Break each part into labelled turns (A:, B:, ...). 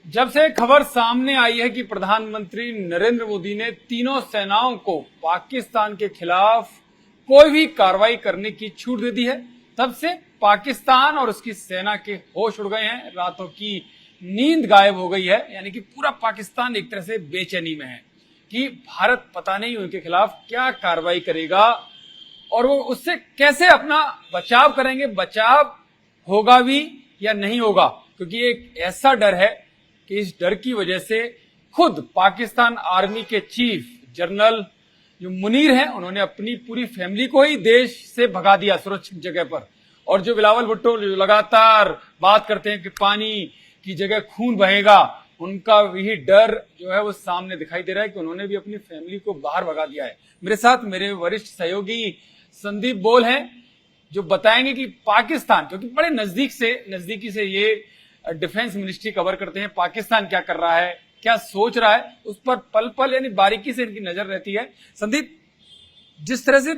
A: जब से खबर सामने आई है कि प्रधानमंत्री नरेंद्र मोदी ने तीनों सेनाओं को पाकिस्तान के खिलाफ कोई भी कार्रवाई करने की छूट दे दी है, तब से पाकिस्तान और उसकी सेना के होश उड़ गए हैं। रातों की नींद गायब हो गई है। यानी कि पूरा पाकिस्तान एक तरह से बेचैनी में है कि भारत पता नहीं उनके खिलाफ क्या कार्रवाई करेगा और वो उससे कैसे अपना बचाव करेंगे, बचाव होगा भी या नहीं होगा। क्योंकि एक ऐसा डर है कि इस डर की वजह से खुद पाकिस्तान आर्मी के चीफ जनरल जो मुनीर हैं, उन्होंने अपनी पूरी फैमिली को ही देश से भगा दिया सुरक्षित जगह पर। और जो बिलावल भुट्टो जो लगातार बात करते हैं कि पानी की जगह खून बहेगा, उनका यही डर जो है वो सामने दिखाई दे रहा है कि उन्होंने भी अपनी फैमिली को बाहर भगा दिया है। मेरे साथ मेरे वरिष्ठ सहयोगी संदीप बोल हैं जो बताएंगे कि पाकिस्तान, क्योंकि बड़े नजदीकी से ये डिफेंस मिनिस्ट्री कवर करते हैं, पाकिस्तान क्या कर रहा है, क्या सोच रहा है, उस पर पल पल यानी बारीकी से इनकी नजर रहती है। संदीप, जिस तरह से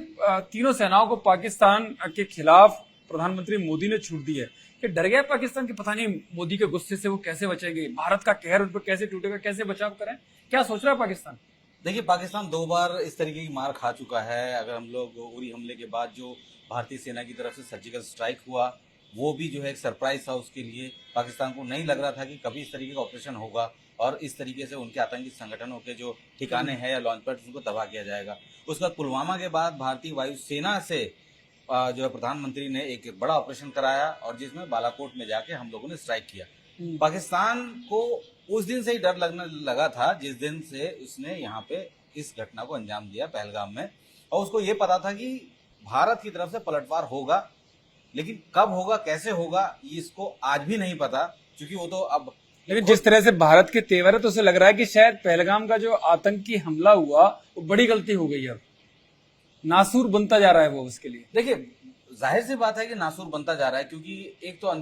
A: तीनों सेनाओं को पाकिस्तान के खिलाफ प्रधानमंत्री मोदी ने छूट दी है, कि डर गया पाकिस्तान कि पता नहीं मोदी के गुस्से से वो कैसे बचेंगे, भारत का कहर उन पर कैसे टूटेगा, कैसे बचाव करें, क्या सोच रहा है पाकिस्तान?
B: देखिए, पाकिस्तान 2 बार इस तरीके की मार खा चुका है। अगर हम लोग उरी हमले के बाद जो भारतीय सेना की तरफ से सर्जिकल स्ट्राइक हुआ, वो भी जो है एक सरप्राइज था उसके लिए। पाकिस्तान को नहीं लग रहा था कि कभी इस तरीके का ऑपरेशन होगा और इस तरीके से उनके आतंकी संगठनों के जो ठिकाने हैं या लॉन्च पैड्स उनको तबाह किया जाएगा। उसके बाद पुलवामा के बाद भारतीय वायुसेना से जो है प्रधानमंत्री ने एक बड़ा ऑपरेशन कराया और जिसमें बालाकोट में जाके हम लोगों ने स्ट्राइक किया। पाकिस्तान को उस दिन से ही डर लगने लगा था जिस दिन से उसने यहाँ पे इस घटना को अंजाम दिया पहलगाम में, और उसको ये पता था कि भारत की तरफ से पलटवार होगा, लेकिन कब होगा, कैसे होगा, इसको आज भी नहीं पता। क्योंकि वो तो अब,
A: लेकिन जिस तरह से भारत के तेवर है तो उसे लग रहा है कि शायद पहलगाम का जो आतंकी हमला हुआ वो बड़ी गलती हो गई है, अब नासूर बनता जा रहा है वो उसके लिए।
B: देखिए, जाहिर सी बात है कि नासूर बनता जा रहा है, क्योंकि एक तो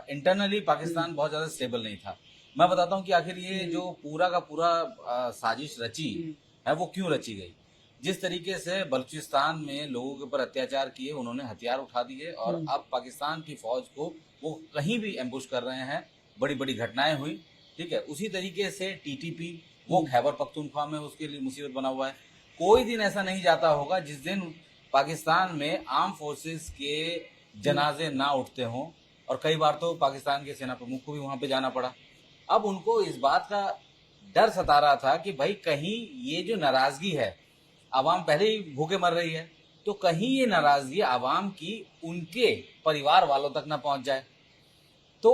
B: इंटरनली पाकिस्तान बहुत ज्यादा स्टेबल नहीं था। मैं बताता हूँ कि आखिर ये जो पूरा का पूरा साजिश रची है वो क्यों रची गई। जिस तरीके से बलूचिस्तान में लोगों के ऊपर अत्याचार किए, उन्होंने हथियार उठा दिए और अब पाकिस्तान की फौज को वो कहीं भी एम्बुश कर रहे हैं, बड़ी बड़ी घटनाएं हुई। ठीक है, उसी तरीके से टीटीपी वो खैबर पख्तूनख्वा में उसके लिए मुसीबत बना हुआ है। कोई दिन ऐसा नहीं जाता होगा जिस दिन पाकिस्तान में आर्म फोर्सेस के जनाजे ना उठते हों, और कई बार तो पाकिस्तान के सेना प्रमुख को भी वहां पे जाना पड़ा। अब उनको इस बात का डर सता रहा था कि भाई कहीं ये जो नाराजगी है, आवाम पहले ही भूखे मर रही है, तो कहीं ये नाराजगी आवाम की उनके परिवार वालों तक ना पहुंच जाए। तो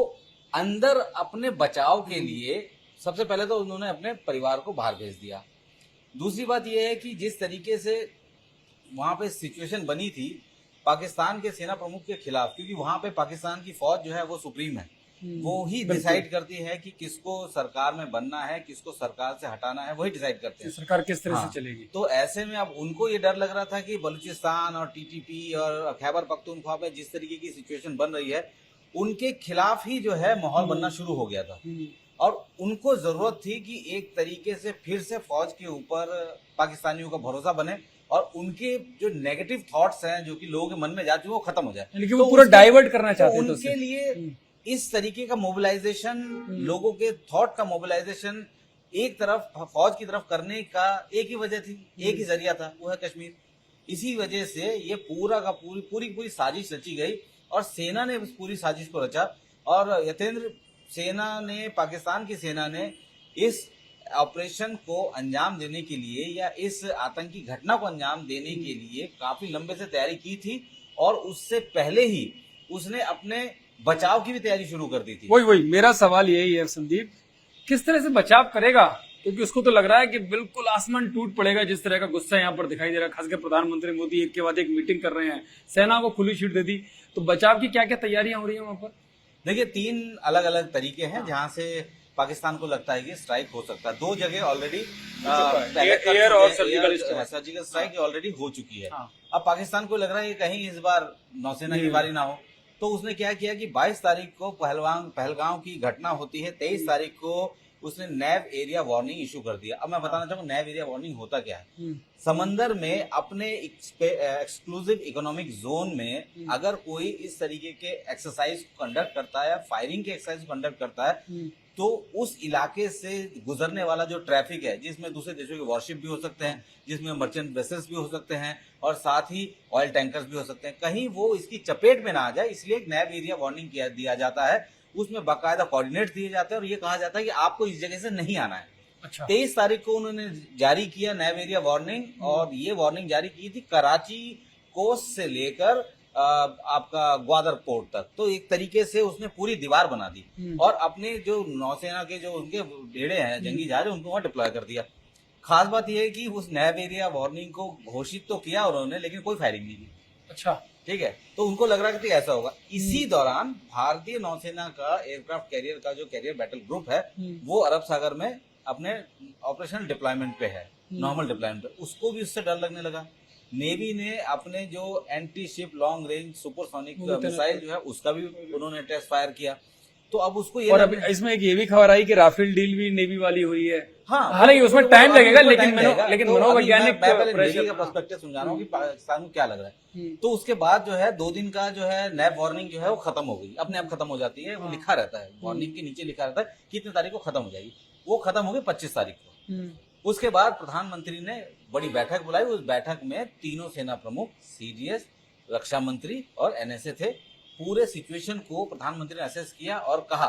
B: अंदर अपने बचाव के लिए सबसे पहले तो उन्होंने अपने परिवार को बाहर भेज दिया। दूसरी बात यह है कि जिस तरीके से वहां पे सिचुएशन बनी थी पाकिस्तान के सेना प्रमुख के खिलाफ, क्योंकि वहां पे पाकिस्तान की फौज जो है वो सुप्रीम है, वो ही डिसाइड करती है कि किसको सरकार में बनना है, किसको सरकार से हटाना है, वही डिसाइड करते हैं
A: सरकार किस तरह
B: हाँ,
A: से चलेगी।
B: तो ऐसे में अब उनको ये डर लग रहा था कि बलूचिस्तान और टीटीपी और खैबर पख्तूनख्वा में जिस तरीके की सिचुएशन बन रही है, उनके खिलाफ ही जो है माहौल बनना शुरू हो गया था। और उनको जरूरत थी कि एक तरीके से फिर से फौज के ऊपर पाकिस्तानियों का भरोसा बने और उनके जो नेगेटिव थॉट्स हैं जो कि लोगों के मन में जा चुके वो खत्म हो जाए।
A: लेकिन वो पूरा डाइवर्ट करना चाहते
B: हैं। उनके लिए इस तरीके का मोबिलाइजेशन, लोगों के थॉट का मोबिलाइजेशन एक तरफ फौज की तरफ करने का एक ही वजह थी, एक ही जरिया था, वो है कश्मीर। इसी वजह से ये पूरा का पूरी साजिश रची गई और सेना ने इस पूरी साजिश को रचा। और यतेंद्र, सेना ने, पाकिस्तान की सेना ने इस ऑपरेशन को अंजाम देने के लिए या इस आतंकी घटना को अंजाम देने के लिए काफी लंबे से तैयारी की थी, और उससे पहले ही उसने अपने बचाव की भी तैयारी शुरू कर दी थी।
A: वही मेरा सवाल यही है संदीप, किस तरह से बचाव करेगा? क्योंकि उसको तो लग रहा है कि बिल्कुल आसमान टूट पड़ेगा जिस तरह का गुस्सा यहाँ पर दिखाई दे रहा है। खासकर प्रधानमंत्री मोदी एक के बाद एक मीटिंग कर रहे हैं, सेना को खुली छूट दे दी, तो बचाव की क्या क्या तैयारियां हो रही है वहां पर?
B: देखिए, 3 अलग अलग तरीके हैं जहां से पाकिस्तान को लगता है कि स्ट्राइक हो सकता है। 2 जगह ऑलरेडी
A: एयर और
B: सर्जिकल स्ट्राइक ऑलरेडी हो चुकी है। अब पाकिस्तान को लग रहा है कि कहीं इस बार नौसेना की बारी ना हो, तो उसने क्या किया कि 22 तारीख को पहलगाम की घटना होती है, 23 तारीख को उसने नैव एरिया वार्निंग इशू कर दिया। अब मैं बताना चाहूंगा नैव एरिया वार्निंग होता क्या है। समंदर में अपने एक्सक्लूसिव इकोनॉमिक जोन में अगर कोई इस तरीके के एक्सरसाइज को कंडक्ट करता है, फायरिंग के एक्सरसाइज को कंडक्ट करता है, तो उस इलाके से गुजरने वाला जो ट्रैफिक है, जिसमें दूसरे देशों के वॉरशिप भी हो सकते हैं, जिसमें मर्चेंट वेसल्स भी हो सकते हैं और साथ ही ऑयल टैंकर्स भी हो सकते हैं, कहीं वो इसकी चपेट में ना आ जाए, इसलिए एक नैव एरिया वार्निंग दिया जाता है। उसमें बाकायदा कोऑर्डिनेट दिए जाते हैं और ये कहा जाता है कि आपको इस जगह से नहीं आना है।
A: अच्छा।
B: 23 तारीख को उन्होंने जारी किया नैव एरिया वार्निंग, और ये वार्निंग जारी की थी कराची कोस्ट से लेकर आपका ग्वादर पोर्ट तक। तो एक तरीके से उसने पूरी दीवार बना दी और अपने जो नौसेना के जो उनके बेड़े हैं, जंगी जहाज, उनको वहां डिप्लॉय कर दिया। खास बात यह है कि उस नैव एरिया वार्निंग को घोषित तो किया उन्होंने, लेकिन कोई फायरिंग नहीं की।
A: अच्छा,
B: ठीक है, तो उनको लग रहा है कि ऐसा होगा। इसी दौरान भारतीय नौसेना का एयरक्राफ्ट कैरियर का जो कैरियर बैटल ग्रुप है, वो अरब सागर में अपने ऑपरेशनल डिप्लॉयमेंट पे है, नॉर्मल डिप्लॉयमेंट पे, उसको भी उससे डर लगने लगा। नेवी ने अपने जो anti ship long range supersonic missile जो है उसका भी उन्होंने टेस्ट फायर किया। तो अब उसको ये,
A: और अब इसमें एक ये भी खबर आई कि राफेल डील भी नेवी वाली हुई है।
B: हाँ,
A: हालांकि उसमें टाइम लगेगा, लेकिन
B: तो
A: मनोवैज्ञानिक
B: नेवी का पर्सपेक्टिव समझा रहा हूँ कि पाकिस्तान को क्या लग रहा है। तो उसके बाद जो है 2 दिन का जो है नैव वार्निंग जो है वो खत्म हो गई, अपने आप खत्म हो जाती है। वो लिखा रहता है, वार्निंग के नीचे लिखा रहता है कितने तारीख को खत्म हो जाएगी। वो खत्म हो गई 25 तारीख को। उसके बाद प्रधानमंत्री ने बड़ी बैठक बुलाई। उस बैठक में तीनों सेना प्रमुख, सीडीएस, रक्षा मंत्री और एनएसए थे। पूरे सिचुएशन को प्रधानमंत्री ने असेस किया और कहा,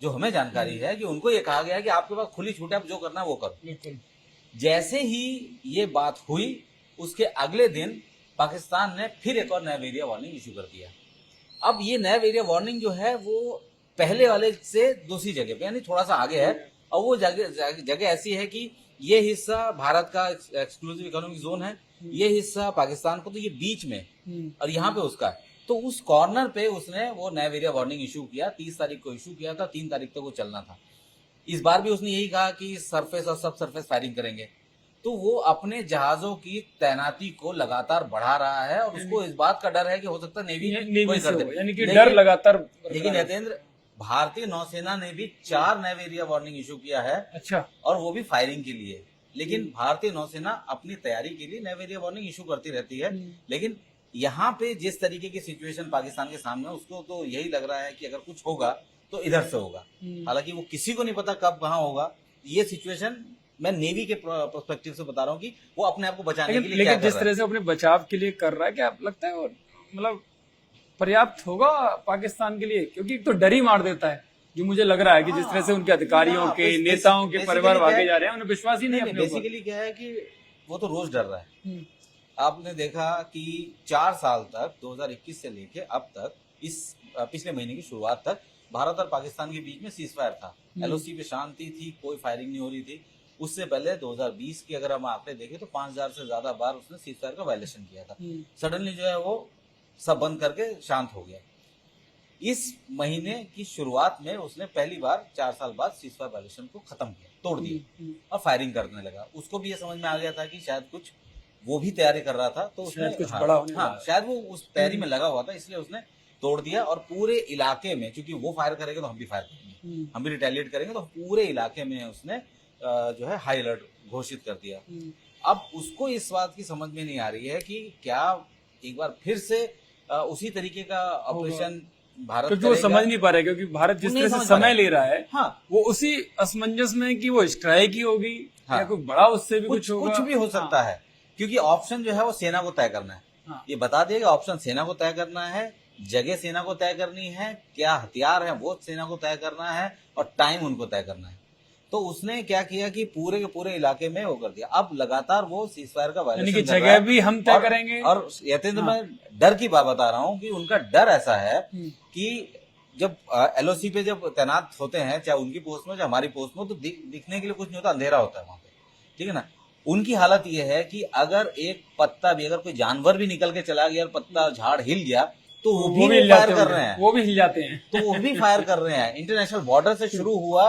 B: जो हमें जानकारी है कि उनको ये कहा गया कि आपके पास खुली छूट है, आप जो करना है वो करो। जैसे ही ये बात हुई, उसके अगले दिन पाकिस्तान ने फिर एक और नैव एरिया वार्निंग इशू कर दिया। अब ये नैव एरिया वार्निंग जो है वो पहले वाले से दूसरी जगह पे, यानी थोड़ा सा आगे है, और वो जगह ऐसी है कि ये हिस्सा भारत का एक्सक्लूसिव इकोनॉमिक जोन है, ये हिस्सा पाकिस्तान को, तो ये बीच में, और यहाँ पे उसका है। तो उस कॉर्नर पे उसने वो नैव एरिया वार्निंग इशू किया। 30 तारीख को इशू किया था, 3 तारीख तक वो चलना था। इस बार भी उसने यही कहा कि सरफेस और सब सरफेस फायरिंग करेंगे। तो वो अपने जहाजों की तैनाती को लगातार बढ़ा रहा है और उसको इस बात का डर है कि हो सकता है नेवी कोई कर दे,
A: यानी कि डर लगातार।
B: लेकिन यतेंद्र, भारतीय नौसेना ने भी 4 नैव एरिया वार्निंग इशू किया है।
A: अच्छा।
B: और वो भी फायरिंग के लिए। लेकिन भारतीय नौसेना अपनी तैयारी के लिए नैव एरिया वार्निंग इशू करती रहती है। लेकिन यहाँ पे जिस तरीके की सिचुएशन पाकिस्तान के सामने, उसको तो यही लग रहा है कि अगर कुछ होगा तो इधर से होगा। हालांकि वो किसी को नहीं पता कब कहाँ होगा। ये सिचुएशन मैं नेवी के पर्सपेक्टिव से बता रहा हूँ कि वो अपने आप को बचाने के लिए
A: लेकिन जिस तरह से अपने बचाव के लिए कर रहा है, क्या लगता है वो मतलब पर्याप्त होगा पाकिस्तान के लिए? क्योंकि एक तो डर ही मार देता है, जो मुझे लग रहा है कि जिस तरह से उनके अधिकारियों के, नेताओं के परिवार भागे जा रहे हैं, उन्हें विश्वास ही नहीं।
B: बेसिकली क्या है कि वो तो रोज डर रहा है। आपने देखा कि 4 साल तक, 2021 से लेके अब तक, इस पिछले महीने की शुरुआत तक भारत और पाकिस्तान के बीच में सीज फायर था। एलओसी पे शांति थी, कोई फायरिंग नहीं हो रही थी। उससे पहले 2020 की अगर हम आंकड़े देखें तो 5000 से ज्यादा बार उसने सीज फायर का वायलेशन किया था। सडनली जो है वो सब बंद करके शांत हो गया। इस महीने की शुरुआत में उसने पहली बार 4 साल बाद सीज फायर वायलेशन को खत्म किया, तोड़ दिया और फायरिंग करने लगा। उसको भी ये समझ में आ गया था कि शायद कुछ वो भी तैयारी कर रहा था, तो उसने
A: कुछ बड़ा होने वाला।
B: शायद वो उस तैयारी में लगा हुआ था, इसलिए उसने तोड़ दिया। और पूरे इलाके में, क्योंकि वो फायर करेगा तो हम भी फायर करेंगे, हम भी रिटेलिएट करेंगे, तो पूरे इलाके में उसने जो है हाई अलर्ट घोषित कर दिया। अब उसको इस बात की समझ में नहीं आ रही है कि क्या एक बार फिर से उसी तरीके का ऑपरेशन भारत,
A: क्योंकि वो समझ नहीं पा रहे, क्योंकि भारत जिस तरह से समय ले रहा है, वो उसी असमंजस में कि वो स्ट्राइक ही होगी या कोई बड़ा उससे भी कुछ होगा,
B: कुछ भी हो सकता है। क्योंकि ऑप्शन जो है वो सेना को तय करना है। ये बता दिएगा, ऑप्शन सेना को तय करना है, जगह सेना को तय करनी है, क्या हथियार है वो सेना को तय करना है, और टाइम उनको तय करना है। तो उसने क्या किया कि पूरे के पूरे इलाके में वो कर दिया। अब लगातार वो सीज फायर का वायलेशन,
A: जगह भी हम तय करेंगे।
B: और यतेंद्र, मैं डर की बात बता रहा हूँ कि उनका डर ऐसा है कि जब एलओसी पे जब तैनात होते हैं, चाहे उनकी पोस्ट में चाहे हमारी पोस्ट में, तो दिखने के लिए कुछ नहीं होता, अंधेरा होता है वहां पे, ठीक है ना। उनकी हालत ये है कि अगर एक पत्ता भी, अगर कोई जानवर भी निकल के चला गया और पत्ता झाड़ हिल गया, तो वो भी फायर कर रहे हैं,
A: वो भी हिल जाते हैं,
B: तो वो भी फायर कर रहे हैं। इंटरनेशनल बॉर्डर से शुरू हुआ,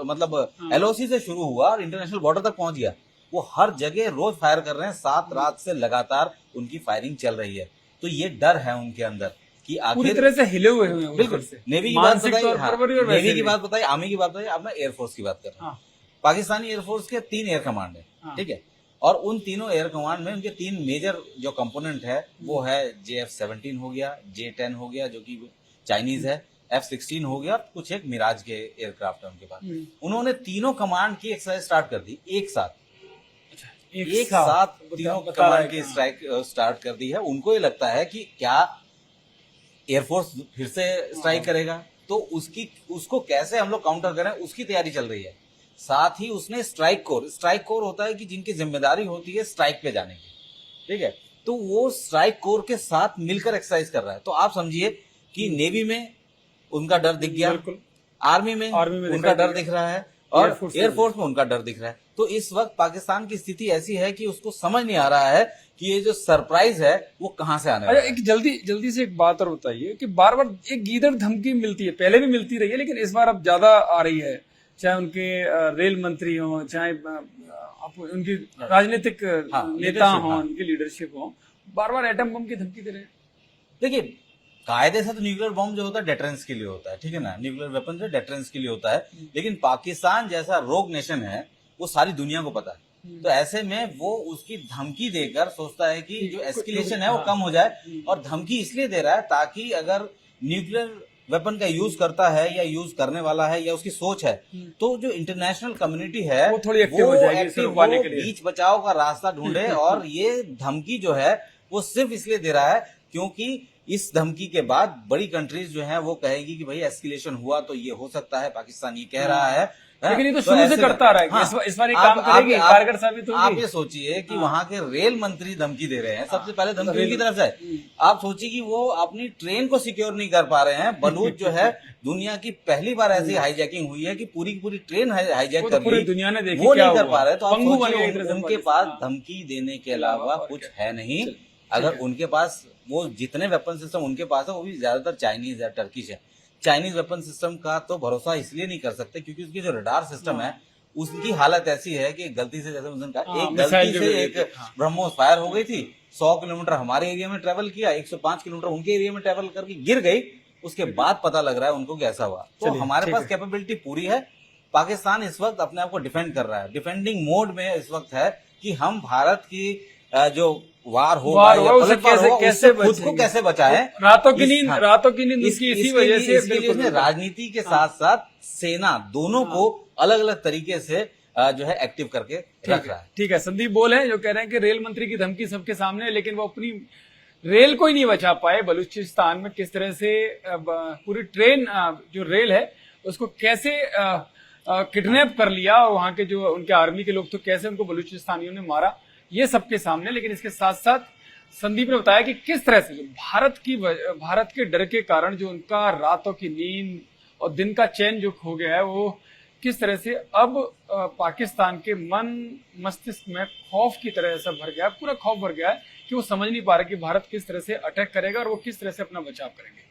B: मतलब एलओसी से शुरू हुआ और इंटरनेशनल बॉर्डर तक पहुंच गया। वो हर जगह रोज फायर कर रहे हैं, 7 रात से लगातार उनकी फायरिंग चल रही है। तो ये डर है उनके अंदर कि
A: पूरी
B: आखिर
A: तरह से हिले हुए हैं
B: बिल्कुल
A: से।
B: नेवी की बात
A: मानसिक
B: बताई,
A: तौर
B: हाँ,
A: पर भी और वैसे
B: नेवी की
A: भी।
B: बात बताई, आर्मी की बात बताई, अब मैं एयरफोर्स की बात कर रहा हूँ।
A: हाँ,
B: पाकिस्तानी एयरफोर्स के 3 एयर कमांड है,
A: हाँ।
B: ठीक है, और उन तीनों एयर कमांड में उनके 3 मेजर जो कंपोनेंट है वो है JF-17 हो गया, J-10 हो गया जो कि चाइनीज है, F-16 हो गया, कुछ एक मिराज के एयरक्राफ्ट है उनके पास। उन्होंने तीनों कमांड की एक्सरसाइज स्टार्ट कर दी एक साथ, एक साथ तीनों
A: बता रहा
B: कमांड
A: है
B: की
A: कि
B: स्ट्राइक स्टार्ट कर दी है। उनको ये लगता है कि क्या एयरफोर्स फिर से स्ट्राइक करेगा, तो उसको कैसे हम लोग काउंटर करें उसकी तैयारी चल रही है। साथ ही उसने स्ट्राइक कोर होता है कि जिनकी जिम्मेदारी होती है स्ट्राइक पे जाने की, ठीक है, तो वो स्ट्राइक कोर के साथ मिलकर एक्सरसाइज कर रहा है। तो आप समझिए कि नेवी में उनका डर दिख गया,
A: बिल्कुल।
B: आर्मी में उनका डर दिख रहा है, और एयरफोर्स में उनका डर दिख रहा है। तो इस वक्त पाकिस्तान की स्थिति ऐसी है कि उसको समझ नहीं आ रहा है कि ये जो सरप्राइज है वो कहां से आने वाला है।
A: एक जल्दी से एक बात और बताइए कि बार बार एक गीदड़ धमकी मिलती है, पहले भी मिलती रही है लेकिन इस बार अब ज्यादा आ रही है, चाहे उनके रेल मंत्री हो, चाहे उनकी राजनीतिक नेता हो, उनकी लीडरशिप हो, बार बार एटम बम की धमकी दे रहे हैं।
B: देखिए, कायदे से तो न्यूक्लियर बॉम्ब जो होता है डेटरेंस के लिए होता है, ठीक है ना, न्यूक्लियर वेपन जो डेटरेंस के लिए होता है, लेकिन पाकिस्तान जैसा रोग नेशन है वो सारी दुनिया को पता है। तो ऐसे में वो उसकी धमकी देकर सोचता है कि जो एस्केलेशन है वो कम हो जाए, और धमकी इसलिए दे रहा है ताकि अगर न्यूक्लियर वेपन का यूज करता है या यूज करने वाला है या उसकी सोच है, तो जो इंटरनेशनल कम्युनिटी है
A: वो थोड़ी एक्टिव हो जाएगी,
B: एक्टिव, वो बीच बचाव का रास्ता ढूंढे। और ये धमकी जो है वो सिर्फ इसलिए दे रहा है क्योंकि इस धमकी के बाद बड़ी कंट्रीज जो है वो कहेगी कि भाई एस्केलेशन हुआ तो ये हो सकता है, पाकिस्तान ये कह रहा है।
A: लेकिन ये तो शुरू से करता रहा है। हाँ, इस बार काम करेगी, कारगर साबित होगी।
B: आप ये सोचिए कि वहां के रेल मंत्री धमकी दे रहे हैं, सबसे पहले धमकी उनकी तरफ से है। आप सोचिए कि वो अपनी ट्रेन को सिक्योर नहीं कर पा रहे हैं। बलूच जो है, दुनिया की पहली बार ऐसी हाईजैकिंग हुई है कि पूरी की पूरी ट्रेन हाईजैक कर ली,
A: दुनिया ने देखी,
B: वो नहीं कर पा रहे। तो आप सोचिए उनके पास
A: हाँ।
B: धमकी देने के अलावा कुछ है नहीं। अगर उनके पास वो जितने वेपन सिस्टम उनके पास है वो भी ज्यादातर चाइनीज है, टर्किश है। चाइनीज वेपन सिस्टम का तो भरोसा इसलिए नहीं कर सकते क्योंकि उसकी जो रडार सिस्टम है उसकी हालत ऐसी है कि गलती से, जैसे उन्होंने कहा, एक गलती से एक ब्रह्मोस फायर हो गई थी, 100 किलोमीटर हमारे एरिया में ट्रेवल किया, 105 किलोमीटर उनके एरिया में ट्रेवल करके गिर गई। उसके बाद पता लग रहा है उनको कैसा हुआ। तो हमारे पास कैपेबिलिटी पूरी है। पाकिस्तान इस वक्त अपने आप को डिफेंड कर रहा है, डिफेंडिंग मोड में इस वक्त है कि हम भारत की जो वार होगा या पलटवार होगा, उससे खुद को कैसे बचाएं।
A: रातों की नींद इसी वजह से
B: इसलिए राजनीति के साथ साथ सेना दोनों को अलग अलग तरीके से जो है एक्टिव करके रख रहा है।
A: ठीक है, संदीप बोल है जो कह रहे हैं कि रेल मंत्री की धमकी सबके सामने है, लेकिन वो अपनी रेल को ही नहीं बचा पाए। बलूचिस्तान में किस तरह से पूरी ट्रेन जो रेल है उसको कैसे किडनैप कर लिया, और वहां के जो उनके आर्मी के लोग तो कैसे उनको बलूचिस्तानियों ने मारा, ये सबके सामने। लेकिन इसके साथ साथ संदीप ने बताया कि किस तरह से भारत के डर के कारण जो उनका रातों की नींद और दिन का चैन जो खो गया है, वो किस तरह से अब पाकिस्तान के मन मस्तिष्क में खौफ की तरह ऐसा भर गया है, पूरा खौफ भर गया है कि वो समझ नहीं पा रहे कि भारत किस तरह से अटैक करेगा और वो किस तरह से अपना बचाव करेंगे।